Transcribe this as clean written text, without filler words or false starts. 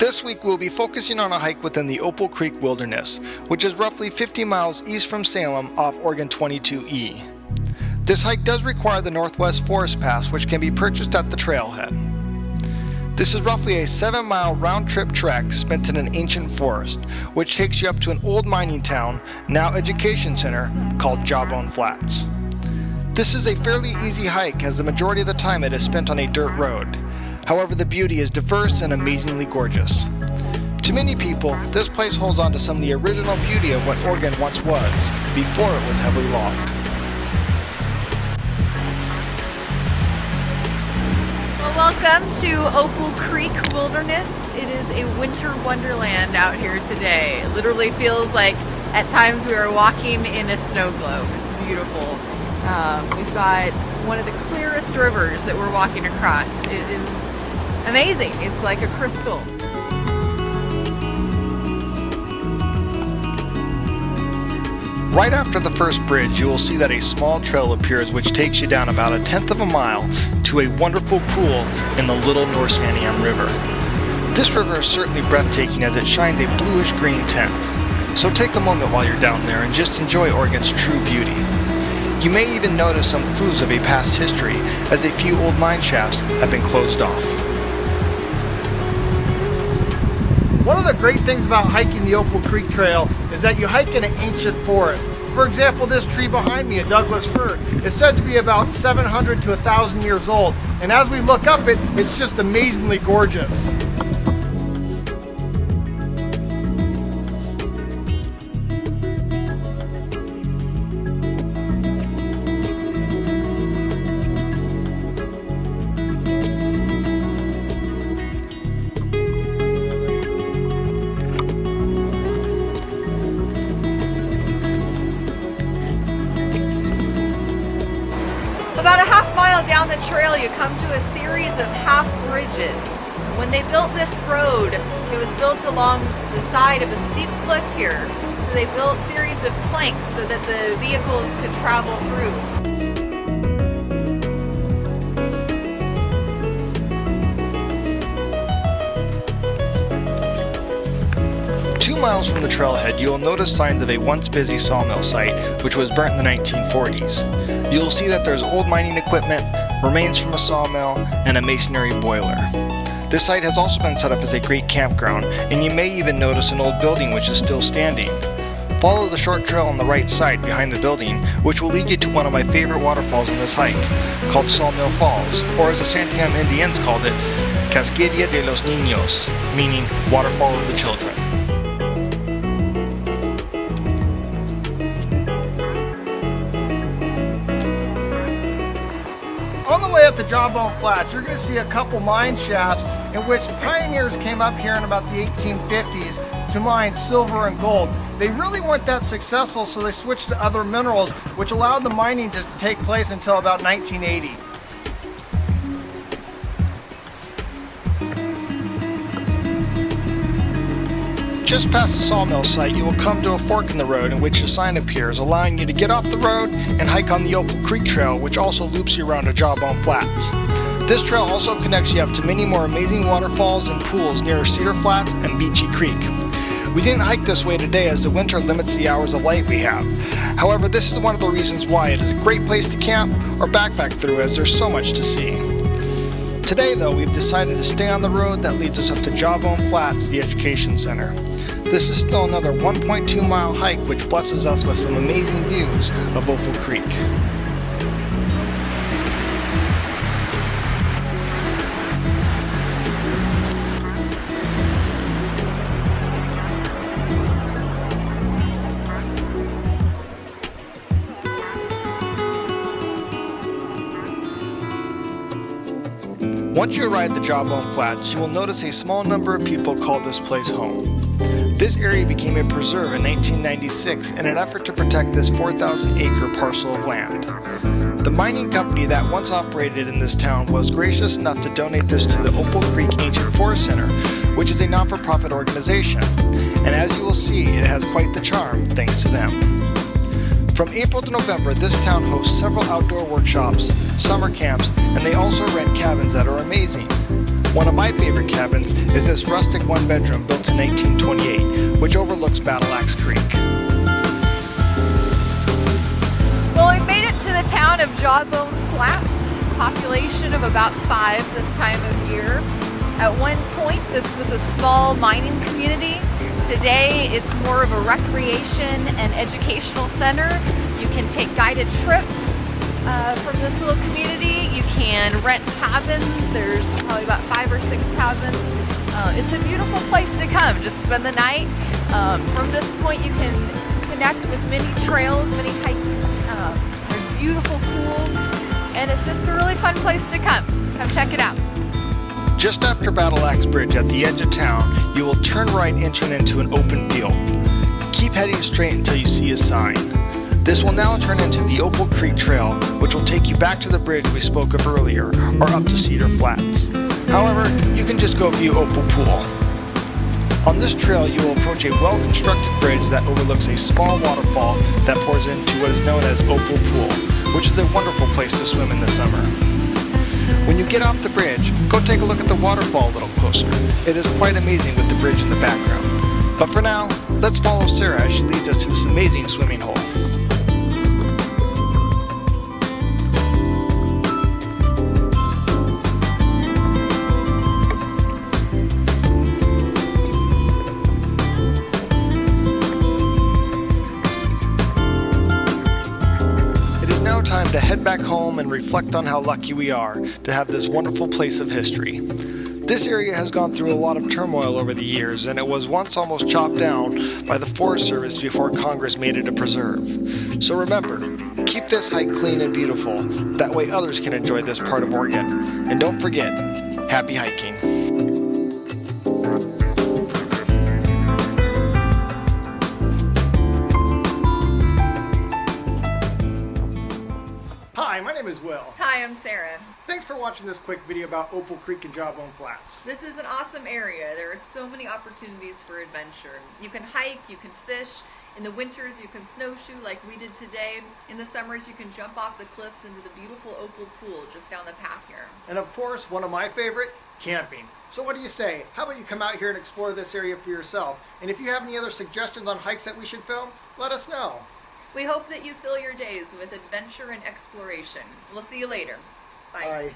This week we'll be focusing on a hike within the Opal Creek Wilderness, which is roughly 50 miles east from Salem off Oregon 22E. This hike does require the Northwest Forest Pass, which can be purchased at the trailhead. This is roughly a 7-mile round-trip trek spent in an ancient forest, which takes you up to an old mining town, now education center, called Jawbone Flats. This is a fairly easy hike as the majority of the time it is spent on a dirt road. However, the beauty is diverse and amazingly gorgeous. To many people, this place holds on to some of the original beauty of what Oregon once was, before it was heavily logged. Welcome to Opal Creek Wilderness. It is a winter wonderland out here today. It literally feels like at times we are walking in a snow globe. It's beautiful. We've got one of the clearest rivers that we're walking across. It is amazing. It's like a crystal. Right after the first bridge, you will see that a small trail appears which takes you down about 1/10 of a mile to a wonderful pool in the Little Norsaniam River. This river is certainly breathtaking as it shines a bluish-green tint. So take a moment while you're down there and just enjoy Oregon's true beauty. You may even notice some clues of a past history as a few old mine shafts have been closed off. One of the great things about hiking the Opal Creek Trail is that you hike in an ancient forest. For example, this tree behind me, a Douglas fir, is said to be about 700 to 1,000 years old. And as we look up it, it's just amazingly gorgeous. About a half mile down the trail, you come to a series of half bridges. When they built this road, it was built along the side of a steep cliff here. So they built a series of planks so that the vehicles could travel through. 2 miles from the trailhead, you will notice signs of a once busy sawmill site, which was burnt in the 1940s. You will see that there's old mining equipment, remains from a sawmill, and a masonry boiler. This site has also been set up as a great campground, and you may even notice an old building which is still standing. Follow the short trail on the right side behind the building, which will lead you to one of my favorite waterfalls on this hike, called Sawmill Falls, or as the Santiam Indians called it, Cascada de los Niños, meaning waterfall of the children. On the way up to Jawbone Flats, you're going to see a couple mine shafts in which pioneers came up here in about the 1850s to mine silver and gold. They really weren't that successful, so they switched to other minerals, which allowed the mining just to take place until about 1980. Just past the sawmill site, you will come to a fork in the road in which a sign appears, allowing you to get off the road and hike on the Opal Creek Trail, which also loops you around to Jawbone Flats. This trail also connects you up to many more amazing waterfalls and pools near Cedar Flats and Beachy Creek. We didn't hike this way today as the winter limits the hours of light we have. However, this is one of the reasons why it is a great place to camp or backpack through, as there's so much to see. Today though, we've decided to stay on the road that leads us up to Jawbone Flats, the education center. This is still another 1.2 mile hike which blesses us with some amazing views of Opal Creek. Once you arrive at the Jawbone Flats, you will notice a small number of people call this place home. This area became a preserve in 1996 in an effort to protect this 4,000-acre parcel of land. The mining company that once operated in this town was gracious enough to donate this to the Opal Creek Ancient Forest Center, which is a non-for-profit organization. And as you will see, it has quite the charm thanks to them. From April to November, this town hosts several outdoor workshops, summer camps, and they also rent cabins that are amazing. One of my favorite cabins is this rustic one-bedroom built in 1928, which overlooks Battle Axe Creek. Well, we made it to the town of Jawbone Flats, population of about 5 this time of year. At one point, this was a small mining community. Today, it's more of a recreation and educational center. You can take guided trips from this little community. You can rent cabins. There's probably about 5 or 6 cabins. It's a beautiful place to come. Just spend the night. From this point, you can connect with many trails, many hikes. There's beautiful pools, and it's just a really fun place to come. Come check it out. Just after Battle Axe Bridge at the edge of town, you will turn right entering into an open field. Keep heading straight until you see a sign. This will now turn into the Opal Creek Trail, which will take you back to the bridge we spoke of earlier, or up to Cedar Flats. However, you can just go view Opal Pool. On this trail, you will approach a well-constructed bridge that overlooks a small waterfall that pours into what is known as Opal Pool, which is a wonderful place to swim in the summer. When you get off the bridge, go take a look at the waterfall a little closer. It is quite amazing with the bridge in the background. But for now, let's follow Sarah as she leads us to this amazing swimming hole. Time to head back home and reflect on how lucky we are to have this wonderful place of history. This area has gone through a lot of turmoil over the years, and it was once almost chopped down by the Forest Service before Congress made it a preserve. So remember, keep this hike clean and beautiful. That way others can enjoy this part of Oregon. And don't forget, happy hiking. Hi, my name is Will. Hi, I'm Sarah. Thanks for watching this quick video about Opal Creek and Jawbone Flats. This is an awesome area. There are so many opportunities for adventure. You can hike, you can fish. In the winters, you can snowshoe like we did today. In the summers, you can jump off the cliffs into the beautiful Opal Pool just down the path here. And of course, one of my favorite, camping. So what do you say? How about you come out here and explore this area for yourself? And if you have any other suggestions on hikes that we should film, let us know. We hope that you fill your days with adventure and exploration. We'll see you later. Bye. Bye.